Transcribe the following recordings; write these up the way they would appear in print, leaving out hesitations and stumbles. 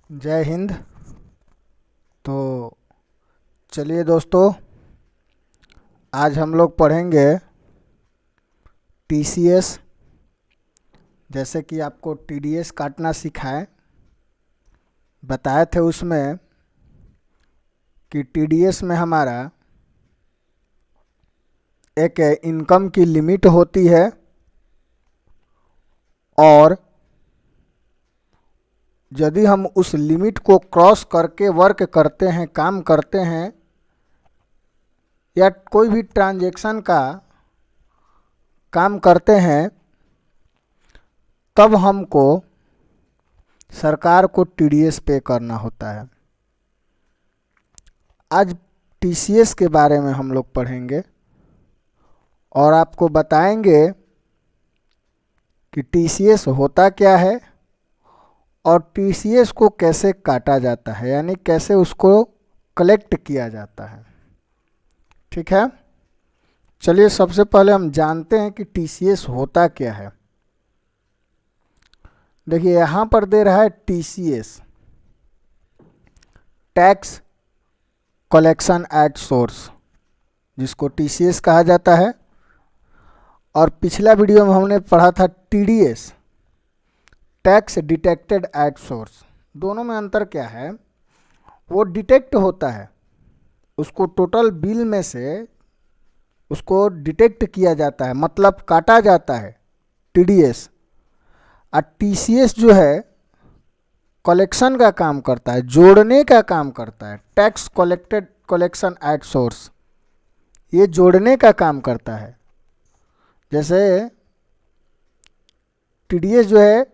जय हिंद। तो चलिए दोस्तों, आज हम लोग पढ़ेंगे टीसीएस। जैसे कि आपको टीडीएस काटना सिखाए बताए थे उसमें कि टीडीएस में हमारा एक इनकम की लिमिट होती है और यदि हम उस लिमिट को क्रॉस करके वर्क करते हैं, काम करते हैं या कोई भी ट्रांजैक्शन का काम करते हैं, तब हमको सरकार को टीडीएस पे करना होता है। आज टीसीएस के बारे में हम लोग पढ़ेंगे और आपको बताएंगे कि टीसीएस होता क्या है और टीसीएस को कैसे काटा जाता है, यानी कैसे उसको कलेक्ट किया जाता है। ठीक है, चलिए सबसे पहले हम जानते हैं कि टीसीएस होता क्या है। देखिए यहाँ पर दे रहा है TCS, tax collection at source, जिसको टीसीएस कहा जाता है। और पिछला वीडियो में हमने पढ़ा था TDS, tax detected at source. दोनों में अंतर क्या है? वो डिटेक्ट होता है, उसको टोटल बिल में से उसको डिटेक्ट किया जाता है, मतलब काटा जाता है टीडीएस। और टीसीएस जो है कलेक्शन का काम करता है, जोड़ने का काम करता है। टैक्स कलेक्शन एट सोर्स, ये जोड़ने का काम करता है। जैसे टीडीएस जो है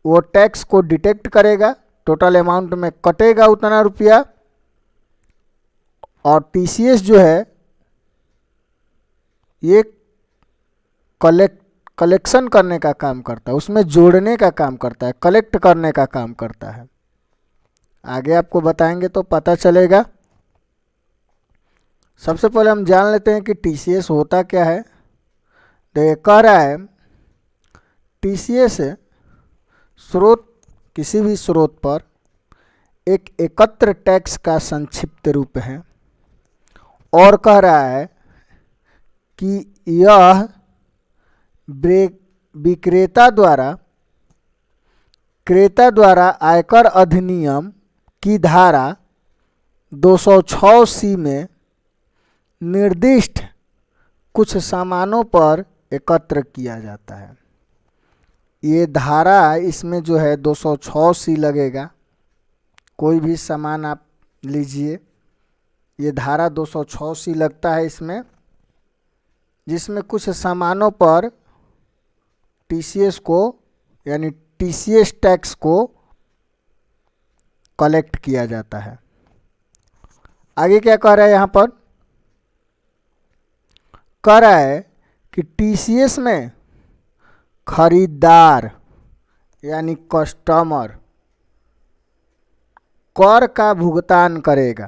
वो टैक्स को डिटेक्ट करेगा, टोटल अमाउंट में कटेगा उतना रुपया, और टीसीएस जो है ये कलेक्शन करने का काम करता है, उसमें जोड़ने का काम करता है, कलेक्ट करने का काम करता है। आगे आपको बताएंगे तो पता चलेगा। सबसे पहले हम जान लेते हैं कि टीसीएस होता क्या है। तो ये कह रहा है टीसीएस स्रोत, किसी भी स्रोत पर एक एकत्र टैक्स का संक्षिप्त रूप है, और कह रहा है कि यह विक्रेता द्वारा आयकर अधिनियम की धारा 206C में निर्दिष्ट कुछ सामानों पर एकत्र किया जाता है। ये धारा, इसमें जो है 206C लगेगा। कोई भी सामान आप लीजिए, ये धारा 206C लगता है इसमें, जिसमें कुछ सामानों पर टीसीएस को, यानी टीसीएस टैक्स को कलेक्ट किया जाता है। आगे क्या कह रहा है यहाँ पर? कह रहा है कि टीसीएस में खरीदार यानी कस्टमर कर का भुगतान करेगा।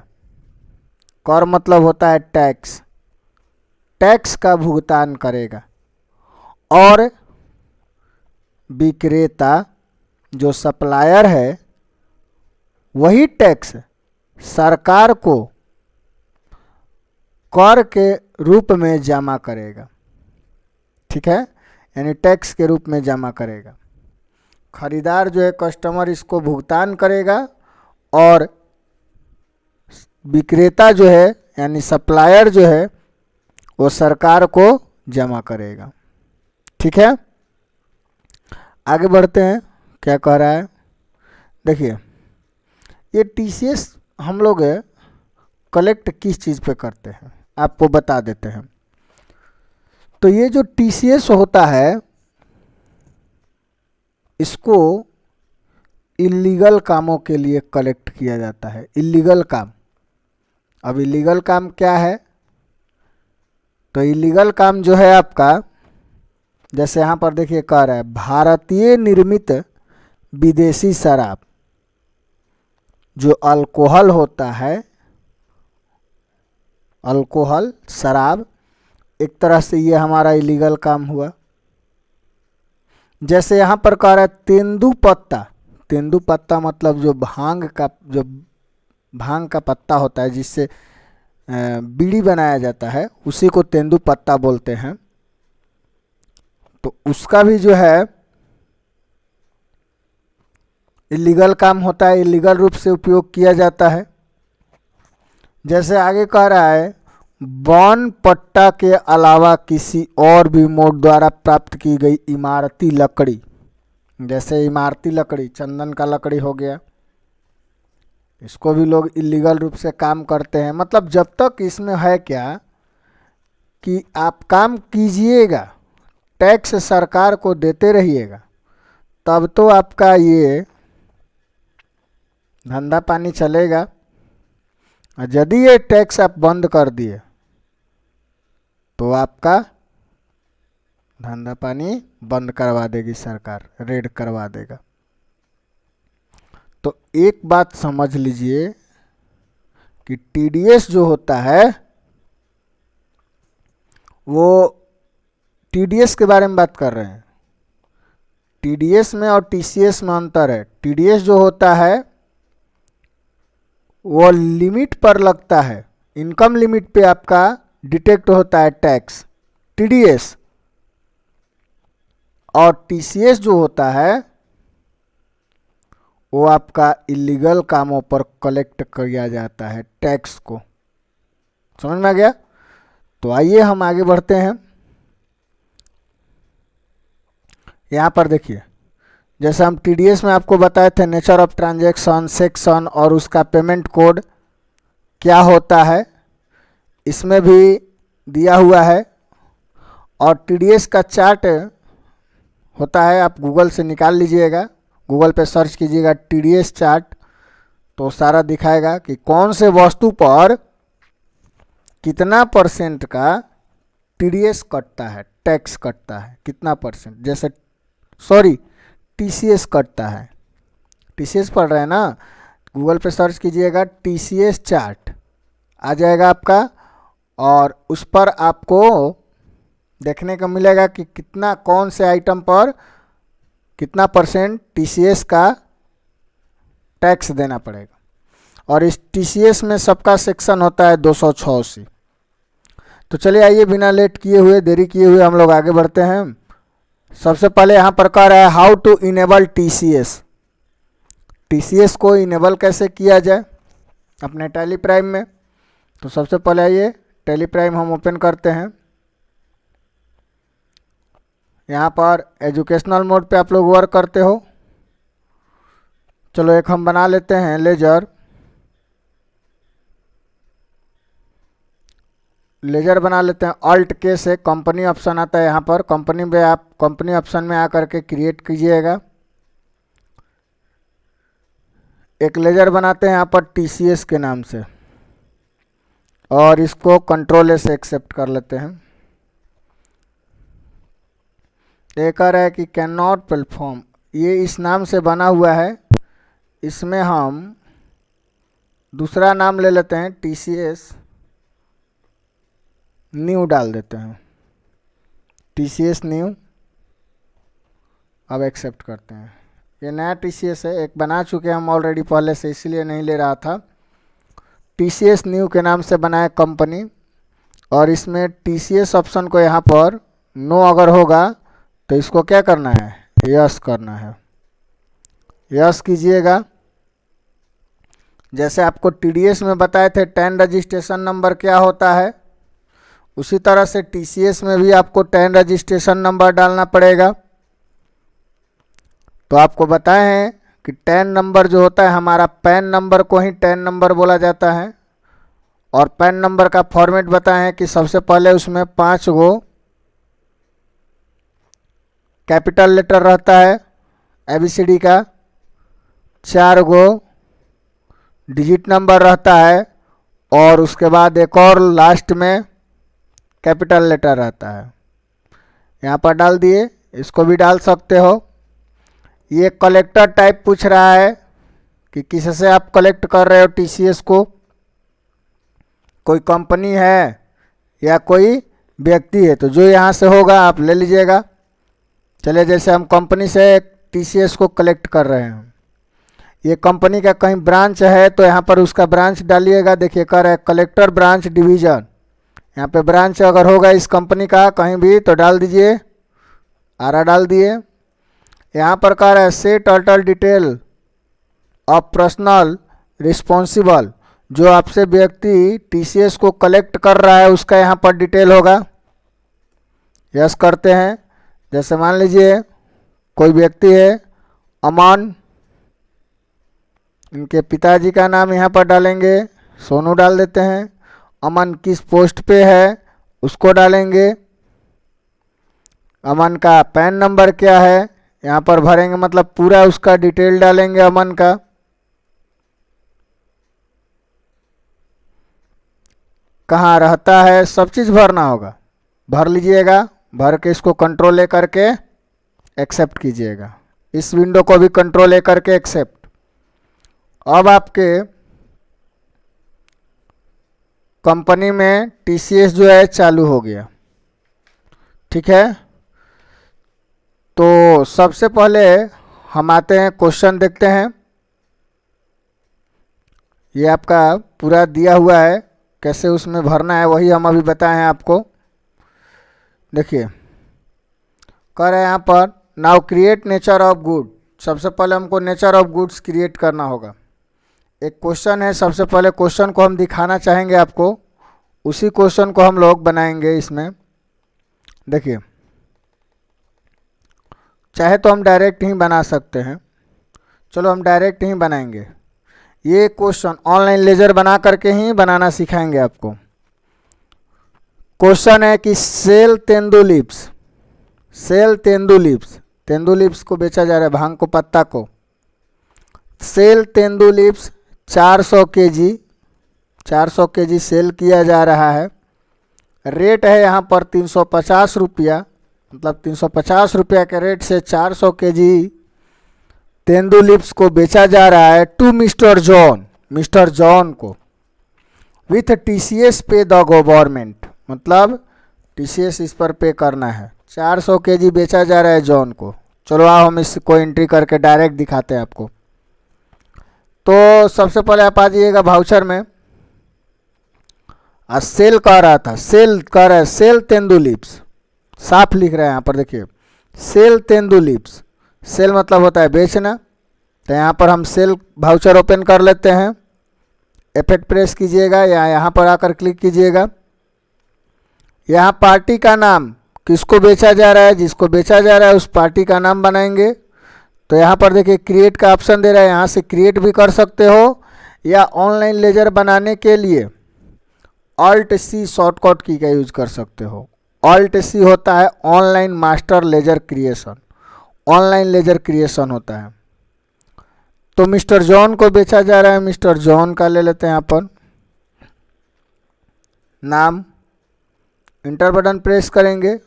कर मतलब होता है टैक्स, टैक्स का भुगतान करेगा। और विक्रेता जो सप्लायर है वही टैक्स सरकार को कर के रूप में जमा करेगा। ठीक है, यानी टैक्स के रूप में जमा करेगा। खरीदार जो है कस्टमर इसको भुगतान करेगा और विक्रेता जो है यानी सप्लायर जो है वो सरकार को जमा करेगा। ठीक है, आगे बढ़ते हैं। क्या कह रहा है? देखिए ये टीसीएस हम लोग कलेक्ट किस चीज़ पे करते हैं आपको बता देते हैं। तो ये जो टीसीएस होता है इसको इल्लीगल कामों के लिए कलेक्ट किया जाता है। इल्लीगल काम, अब इल्लीगल काम क्या है? तो इल्लीगल काम जो है आपका, जैसे यहाँ पर देखिए कह रहा है भारतीय निर्मित विदेशी शराब, जो अल्कोहल होता है, अल्कोहल शराब, एक तरह से ये हमारा इलीगल काम हुआ। जैसे यहाँ पर कह रहा है तेंदुपत्ता, तेंदुपत्ता मतलब जो भांग का पत्ता होता है जिससे बीड़ी बनाया जाता है, उसी को तेंदुपत्ता बोलते हैं। तो उसका भी जो है इलीगल काम होता है, इलीगल रूप से उपयोग किया जाता है। जैसे आगे कह रहा है, वन पट्टा के अलावा किसी और भी मोड द्वारा प्राप्त की गई इमारती लकड़ी, जैसे इमारती लकड़ी चंदन का लकड़ी हो गया, इसको भी लोग इलीगल रूप से काम करते हैं। मतलब जब तक इसमें है क्या कि आप काम कीजिएगा, टैक्स सरकार को देते रहिएगा, तब तो आपका ये धंधा पानी चलेगा। यदि ये टैक्स आप बंद कर दिए तो आपका धंधा पानी बंद करवा देगी सरकार, रेड करवा देगा। तो एक बात समझ लीजिए कि टीडीएस जो होता है वो, टीडीएस के बारे में बात कर रहे हैं। टीडीएस में और टीसीएस में अंतर है। टीडीएस जो होता है वो लिमिट पर लगता है, इनकम लिमिट पे आपका डिटेक्ट होता है टैक्स, टीडीएस। और टीसीएस जो होता है वो आपका इलीगल कामों पर कलेक्ट किया जाता है टैक्स को। समझ में आ गया? तो आइए हम आगे बढ़ते हैं। यहां पर देखिए, जैसे हम टीडीएस में आपको बताए थे नेचर ऑफ ट्रांजैक्शन, सेक्शन और उसका पेमेंट कोड क्या होता है, इसमें भी दिया हुआ है। और टीडीएस का चार्ट होता है, आप गूगल से निकाल लीजिएगा, गूगल पे सर्च कीजिएगा टीडीएस चार्ट, तो सारा दिखाएगा कि कौन से वस्तु पर कितना परसेंट का टीडीएस कटता है, टैक्स कटता है, कितना परसेंट। जैसे टीसीएस कटता है, टीसीएस पढ़ रहे हैं ना, गूगल पे सर्च कीजिएगा टीसीएस चार्ट, आ जाएगा आपका। और उस पर आपको देखने को मिलेगा कि कितना, कौन से आइटम पर कितना परसेंट टीसीएस का टैक्स देना पड़ेगा। और इस टीसीएस में सबका सेक्शन होता है 286। तो चलिए आइए बिना लेट किए हुए, देरी किए हुए हम लोग आगे बढ़ते हैं। सबसे पहले यहाँ पर कह रहा है how to enable TCS. TCS को इनेबल कैसे किया जाए अपने टैली प्राइम में। तो सबसे पहले आइए टैली प्राइम हम ओपन करते हैं। यहाँ पर एजुकेशनल मोड पे आप लोग वर्क करते हो। चलो एक हम बना लेते हैं लेजर। लेजर बना लेते हैं, ऑल्ट के से कंपनी ऑप्शन आता है यहाँ पर, कंपनी में आप कंपनी ऑप्शन में आकर के क्रिएट कीजिएगा। एक लेजर बनाते हैं यहाँ पर टीसीएस के नाम से, और इसको कंट्रोल ए से एक्सेप्ट कर लेते हैं। ये कह रहा है कि कैन नॉट परफॉर्म, ये इस नाम से बना हुआ है, इसमें हम दूसरा नाम ले लेते हैं, टीसीएस न्यू डाल देते हैं, टीसीएस न्यू। अब एक्सेप्ट करते हैं। ये नया टीसीएस है, एक बना चुके हम ऑलरेडी पहले से, इसलिए नहीं ले रहा था। टीसीएस न्यू के नाम से बनाए कंपनी, और इसमें टीसीएस ऑप्शन को यहाँ पर नो अगर होगा तो इसको क्या करना है, यस करना है। यस कीजिएगा। जैसे आपको टीडीएस में बताए थे 10 रजिस्ट्रेशन नंबर क्या होता है, उसी तरह से टीसीएस में भी आपको 10 रजिस्ट्रेशन नंबर डालना पड़ेगा। तो आपको बताए हैं कि 10 नंबर जो होता है, हमारा पैन नंबर को ही 10 नंबर बोला जाता है। और पैन नंबर का फॉर्मेट बताए हैं कि सबसे पहले उसमें 5 गो कैपिटल लेटर रहता है एबीसीडी का, 4 गो डिजिट नंबर रहता है, और उसके बाद एक और लास्ट में कैपिटल लेटर रहता है। यहाँ पर डाल दिए, इसको भी डाल सकते हो। ये कलेक्टर टाइप पूछ रहा है कि किससे आप कलेक्ट कर रहे हो टीसीएस को, कोई कंपनी है या कोई व्यक्ति है, तो जो यहाँ से होगा आप ले लीजिएगा। चलिए जैसे हम कंपनी से टीसीएस को कलेक्ट कर रहे हैं, ये कंपनी का कहीं ब्रांच है तो यहाँ पर उसका ब्रांच डालिएगा। देखिए कह रहा है कलेक्टर ब्रांच डिवीज़न, यहाँ पे ब्रांच अगर होगा इस कंपनी का कहीं भी तो डाल दीजिए, आरा डाल दिए। यहाँ पर कह रहा है set total detail of personal responsible, जो आपसे व्यक्ति टीसीएस को कलेक्ट कर रहा है उसका यहाँ पर डिटेल होगा। यस करते हैं। जैसे मान लीजिए कोई व्यक्ति है अमन, इनके पिताजी का नाम यहाँ पर डालेंगे, सोनू डाल देते हैं। अमन किस पोस्ट पे है उसको डालेंगे। अमन का पैन नंबर क्या है यहाँ पर भरेंगे, मतलब पूरा उसका डिटेल डालेंगे अमन का। कहाँ रहता है सब चीज़ भरना होगा, भर लीजिएगा। भर के इसको कंट्रोल ए करके एक्सेप्ट कीजिएगा। इस विंडो को भी कंट्रोल ए करके एक्सेप्ट। अब आपके कंपनी में टीसीएस जो है चालू हो गया, ठीक है। तो सबसे पहले हम आते हैं क्वेश्चन देखते हैं। ये आपका पूरा दिया हुआ है, कैसे उसमें भरना है वही हम अभी बताए हैं आपको। देखिए कह रहे हैं यहाँ पर now create nature of good. सबसे पहले हमको नेचर ऑफ गुड्स क्रिएट करना होगा। एक क्वेश्चन है, सबसे पहले क्वेश्चन को हम दिखाना चाहेंगे आपको, उसी क्वेश्चन को हम लोग बनाएंगे इसमें। देखिए चाहे तो हम डायरेक्ट ही बना सकते हैं, चलो हम डायरेक्ट ही बनाएंगे। ये क्वेश्चन ऑनलाइन लेजर बना करके ही बनाना सिखाएंगे आपको। क्वेश्चन है कि sell tendu leaves, sell tendu leaves, tendu leaves को बेचा जा रहा है, भांग को पत्ता को। Sell tendu leaves 400 KG, 400 KG sell किया जा रहा है। रेट है यहाँ पर 350 रुपया, मतलब 350 रुपया के रेट से 400 केजी तेंदू लीव्स को बेचा जा रहा है to mister John, mister John को, with TCS pay the government, मतलब टीसीएस इस पर पे करना है। 400 केजी बेचा जा रहा है जॉन को। चलो आओ हम इसको एंट्री करके डायरेक्ट दिखाते हैं आपको। तो सबसे पहले आप आ जाइएगा भाउचर में। सेल कह रहा था, सेल कह रहा है सेल तेंदू लीव्स, साफ लिख रहा है यहाँ पर। देखिए सेल तेंदू लीव्स, सेल मतलब होता है बेचना। तो यहाँ पर हम सेल भाउचर ओपन कर लेते हैं। इफेक्ट प्रेस कीजिएगा या यहाँ पर आकर क्लिक कीजिएगा। यहाँ पार्टी का नाम, किसको बेचा जा रहा है, जिसको बेचा जा रहा है उस पार्टी का नाम बनाएंगे। तो यहाँ पर देखिए क्रिएट का ऑप्शन दे रहा है, यहाँ से क्रिएट भी कर सकते हो या ऑनलाइन लेजर बनाने के लिए ऑल्ट सी शॉर्टकट की का यूज कर सकते हो। ऑल्ट सी होता है online master laser creation, online laser creation होता है। तो मिस्टर जॉन को बेचा जा रहा है, मिस्टर जॉन का ले लेते हैं यहाँ पर नाम, इंटर बटन प्रेस करेंगे।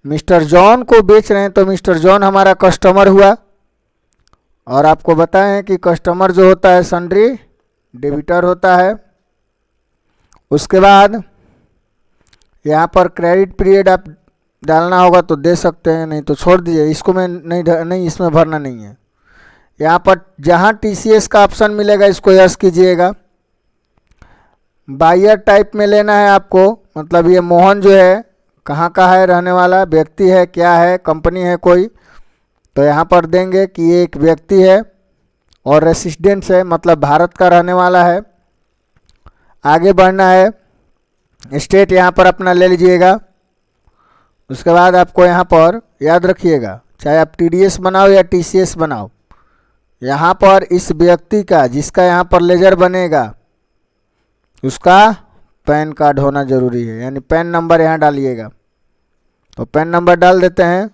मिस्टर जॉन को बेच रहे हैं तो मिस्टर जॉन हमारा कस्टमर हुआ। और आपको बताएं कि कस्टमर जो होता है सन्ड्री डेबिटर होता है। उसके बाद यहाँ पर क्रेडिट पीरियड आप डालना होगा तो दे सकते हैं, नहीं तो छोड़ दीजिए, इसको मैं नहीं इसमें भरना नहीं है। यहाँ पर जहाँ टीसीएस का ऑप्शन मिलेगा इसको यस कीजिएगा। बायर टाइप में लेना है आपको, मतलब ये मोहन जो है कहाँ का है, रहने वाला व्यक्ति है, क्या है, कंपनी है कोई। तो यहाँ पर देंगे कि ये एक व्यक्ति है और रेसिडेंस है, मतलब भारत का रहने वाला है। आगे बढ़ना है, स्टेट यहाँ पर अपना ले लीजिएगा। उसके बाद आपको यहाँ पर याद रखिएगा, चाहे आप टीडीएस बनाओ या टीसीएस बनाओ, यहाँ पर इस व्यक्ति का जिसका यहाँ पर लेजर बनेगा उसका पैन कार्ड होना जरूरी है, यानी पैन नंबर यहाँ डालिएगा। तो पैन नंबर डाल देते हैं।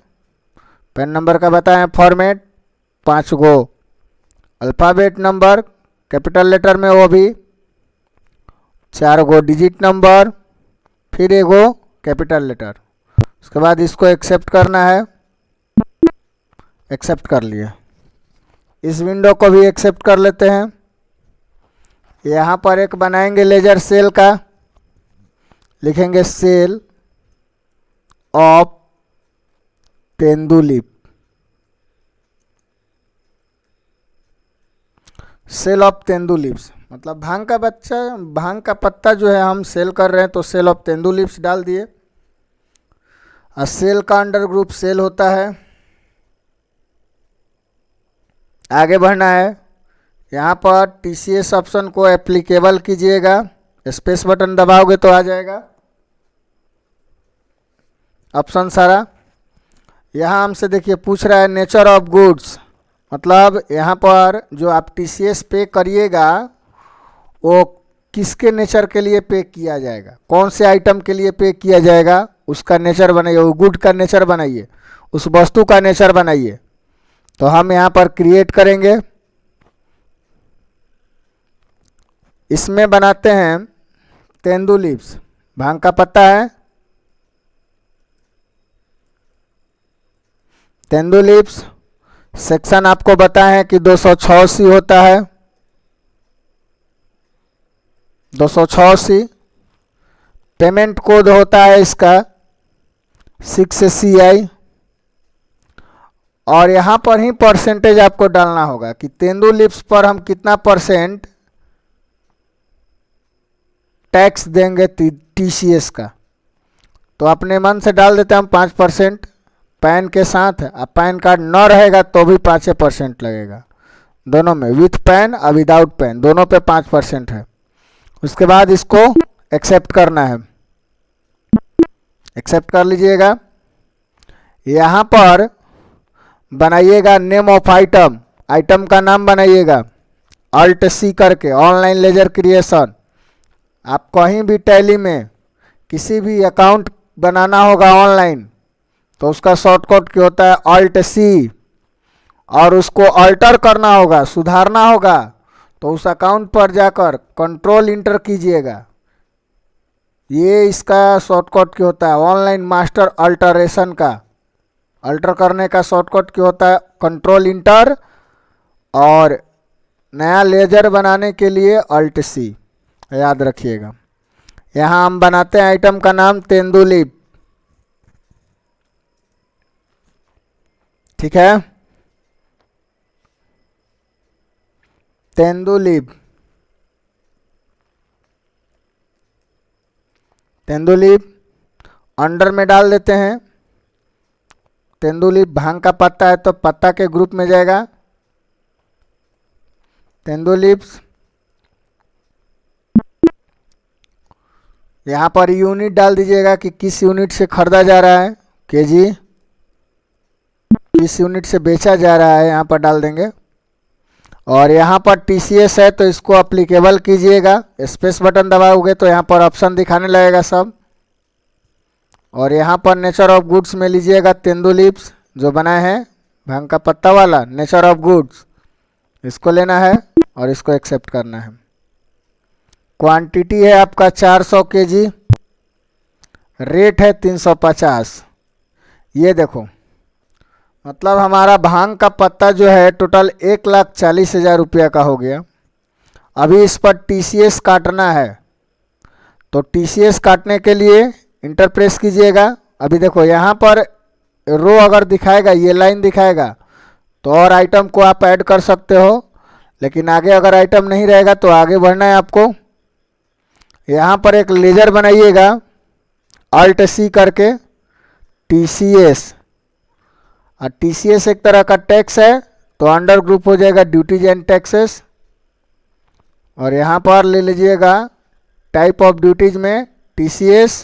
पैन नंबर का बताएं फॉर्मेट, 5 गो अल्फ़ाबेट नंबर कैपिटल लेटर में, वो भी 4 गो डिजिट नंबर, फिर एगो कैपिटल लेटर। उसके बाद इसको एक्सेप्ट करना है, एक्सेप्ट कर लिया। इस विंडो को भी एक्सेप्ट कर लेते हैं। यहाँ पर एक बनाएंगे लेजर सेल का, लिखेंगे sale of tendu leaf. Sale of tendu leaves, मतलब भांग का पत्ता जो है हम सेल कर रहे हैं तो सेल ऑफ तेंदू लीव्स डाल दिए। और सेल का अंडर ग्रुप सेल होता है। आगे बढ़ना है, यहाँ पर TCS ऑप्शन को एप्लीकेबल कीजिएगा, स्पेस बटन दबाओगे तो आ जाएगा ऑप्शन सारा। यहाँ हमसे देखिए पूछ रहा है नेचर ऑफ गुड्स, मतलब यहाँ पर जो आप TCS पे करिएगा वो किसके नेचर के लिए पे किया जाएगा, कौन से आइटम के लिए पे किया जाएगा, उसका नेचर बनाइए, वो गुड का नेचर बनाइए, उस वस्तु का नेचर बनाइए। तो हम यहाँ पर क्रिएट करेंगे, इसमें बनाते हैं तेंदू लीव्स, भांग का पत्ता है, तेंदू लीव्स। सेक्शन आपको बताए हैं कि 286 होता है, 286। पेमेंट कोड होता है इसका 6CI। और यहाँ पर ही परसेंटेज आपको डालना होगा कि तेंदू लीव्स पर हम कितना परसेंट टैक्स देंगे TCS का। तो अपने मन से डाल देते हैं हम 5%, पैन के साथ। अब पैन कार्ड न रहेगा तो भी 5% लगेगा, दोनों में, विथ पैन और विदाउट पैन दोनों पे 5% है। उसके बाद इसको एक्सेप्ट करना है, एक्सेप्ट कर लीजिएगा। यहाँ पर बनाइएगा नेम ऑफ आइटम, आइटम का नाम बनाइएगा Alt+C करके, ऑनलाइन लेजर क्रिएशन। आप कहीं भी टैली में किसी भी अकाउंट बनाना होगा ऑनलाइन तो उसका शॉर्टकट क्या होता है Alt+C, और उसको अल्टर करना होगा, सुधारना होगा तो उस अकाउंट पर जाकर कंट्रोल इंटर कीजिएगा। ये इसका शॉर्टकट क्या होता है ऑनलाइन मास्टर अल्टरेशन का, अल्टर करने का शॉर्टकट क्या होता है कंट्रोल इंटर, और नया लेजर बनाने के लिए Alt+C, याद रखिएगा। यहाँ हम बनाते हैं आइटम का नाम तेंदू लीव, ठीक है, tendu leave, tendu leave under में डाल देते हैं। तेंदू लीव भांग का पत्ता है तो पत्ता के ग्रुप में जाएगा तेंदू लीव्स। यहाँ पर यूनिट डाल दीजिएगा कि किस यूनिट से खरीदा जा रहा है, केजी, किस यूनिट से बेचा जा रहा है यहाँ पर डाल देंगे। और यहाँ पर TCS है तो इसको अप्लीकेबल कीजिएगा, स्पेस बटन दबाओगे तो यहाँ पर ऑप्शन दिखाने लगेगा सब। और यहाँ पर नेचर ऑफ गुड्स में लीजिएगा तेंदू लीव्स जो बनाए हैं भांग का पत्ता वाला, नेचर ऑफ गुड्स इसको लेना है और इसको एक्सेप्ट करना है। क्वांटिटी है आपका 400 kg, रेट है 350। ये देखो, मतलब हमारा भांग का पत्ता जो है टोटल 1,40,000 रुपया का हो गया। अभी इस पर TCS काटना है तो TCS काटने के लिए इंटर प्रेस कीजिएगा। अभी देखो यहाँ पर रो अगर दिखाएगा, ये लाइन दिखाएगा तो और आइटम को आप ऐड कर सकते हो, लेकिन आगे अगर आइटम नहीं रहेगा तो आगे बढ़ना है आपको। यहाँ पर एक लेजर बनाइएगा Alt+C करके TCS, और TCS एक तरह का टैक्स है तो अंडर ग्रुप हो जाएगा ड्यूटीज एंड टैक्सेस। और यहाँ पर ले लीजिएगा टाइप ऑफ ड्यूटीज में TCS,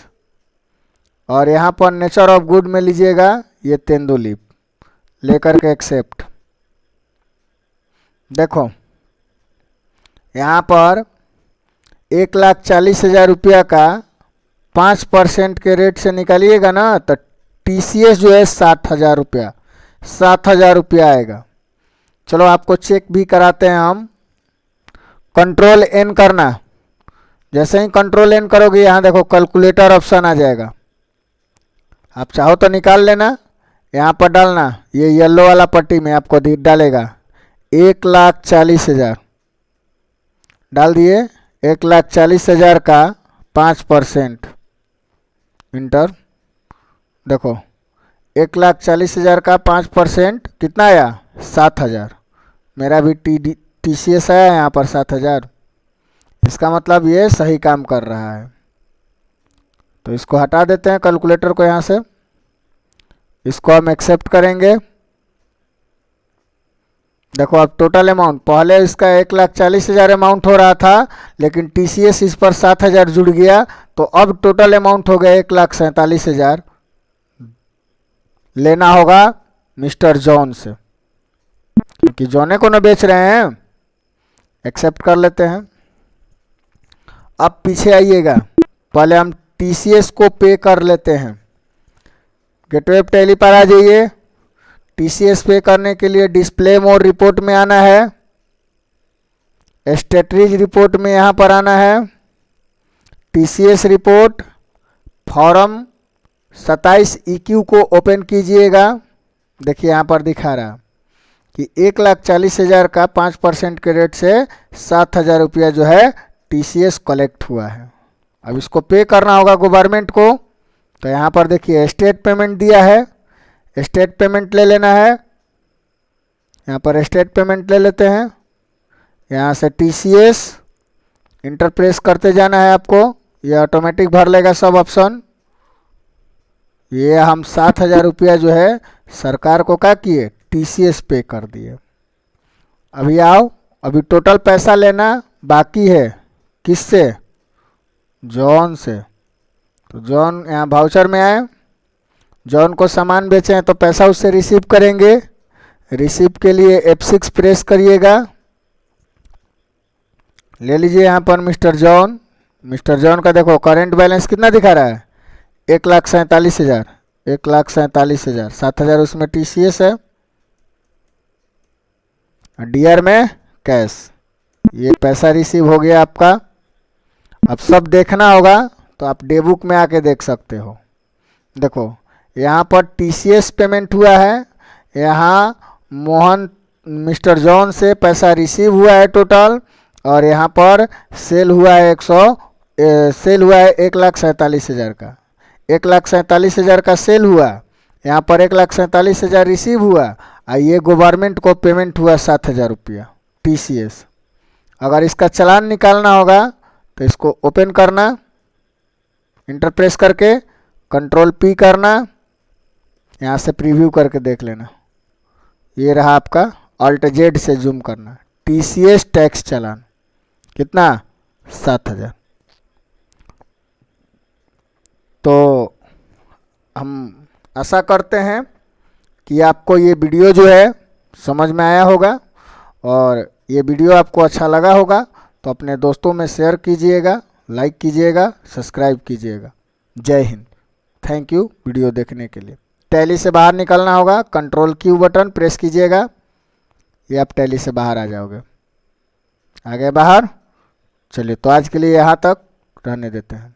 और यहाँ पर नेचर ऑफ गुड में लीजिएगा ये तेंदू लीव, लेकर के एक्सेप्ट। देखो यहाँ पर 1,40,000 रुपया का 5% के रेट से निकालिएगा ना तो TCS जो है 60,000 रुपया, 7,000 रुपया आएगा। चलो आपको चेक भी कराते हैं हम। कंट्रोल N करना, जैसे ही कंट्रोल N करोगे यहाँ देखो कैलकुलेटर ऑप्शन आ जाएगा, आप चाहो तो निकाल लेना, यहाँ पर डालना, ये येलो वाला पट्टी में आपको डालेगा 1,40,000 डाल दिए। 1,40,000 का 5% इंटर, देखो 1,40,000 का 5% कितना आया 7,000। मेरा भी TCS आया यहाँ पर 7,000, इसका मतलब ये सही काम कर रहा है। तो इसको हटा देते हैं कैलकुलेटर को यहाँ से, इसको हम एक्सेप्ट करेंगे। देखो अब टोटल अमाउंट, पहले इसका 1,40,000 अमाउंट हो रहा था, लेकिन TCS इस पर 7,000 जुड़ गया, तो अब टोटल अमाउंट हो गया 1,47,000। लेना होगा मिस्टर जॉन से, क्योंकि जॉने को ना बेच रहे हैं। एक्सेप्ट कर लेते हैं। अब पीछे आइएगा, पहले हम TCS को पे कर लेते हैं। गेटवे टैली पर आ जाइए। TCS पे करने के लिए डिस्प्ले मोड रिपोर्ट में आना है, स्टेटरीज रिपोर्ट में यहाँ पर आना है, TCS रिपोर्ट फॉर्म 27 EQ को ओपन कीजिएगा। देखिए यहाँ पर दिखा रहा कि 1,40,000 का 5% के रेट से 7,000 रुपया जो है TCS कलेक्ट हुआ है। अब इसको पे करना होगा गवर्नमेंट को। तो यहाँ पर देखिए स्टेट पेमेंट दिया है, स्टेट पेमेंट ले लेना है। यहाँ पर स्टेट पेमेंट ले लेते हैं। यहाँ से TCS इंटर प्रेस करते जाना है आपको, ये ऑटोमेटिक भर लेगा सब ऑप्शन। ये हम 7,000 रुपया जो है सरकार को क्या किए, TCS पे कर दिए। अभी आओ, अभी टोटल पैसा लेना बाकी है, किससे, जॉन से। तो जॉन यहाँ वाउचर में आए, जॉन को सामान बेचे हैं तो पैसा उससे रिसीव करेंगे। रिसीव के लिए F6 प्रेस करिएगा। ले लीजिए यहाँ पर मिस्टर जॉन। मिस्टर जॉन का देखो करेंट बैलेंस कितना दिखा रहा है, 1,47,000। 1,47,000, 7,000 उसमें TCS है, DR में कैश। ये पैसा रिसीव हो गया आपका। अब सब देखना होगा तो आप डे बुक में आके देख सकते हो। देखो यहाँ पर TCS पेमेंट हुआ है, यहाँ मोहन मिस्टर जॉन से पैसा रिसीव हुआ है टोटल, और यहाँ पर सेल हुआ है 1,47,000 का। 1,47,000 का सेल हुआ, यहाँ पर 1,47,000 रिसीव हुआ, और ये गवर्नमेंट को पेमेंट हुआ 7,000 रुपया TCS। अगर इसका चालान निकालना होगा तो इसको ओपन करना, इंटर प्रेस करके कंट्रोल P करना, यहाँ से प्रीव्यू करके देख लेना। ये रहा आपका, Alt Z से जूम करना, TCS टैक्स चालान कितना, 7,000। तो हम आशा करते हैं कि आपको ये वीडियो जो है समझ में आया होगा, और ये वीडियो आपको अच्छा लगा होगा तो अपने दोस्तों में शेयर कीजिएगा, लाइक कीजिएगा, सब्सक्राइब कीजिएगा। जय हिंद, थैंक यू वीडियो देखने के लिए। टैली से बाहर निकलना होगा, कंट्रोल Q बटन प्रेस कीजिएगा, ये आप टैली से बाहर आ जाओगे। आ गए बाहर। चलिए तो आज के लिए यहाँ तक रहने देते हैं।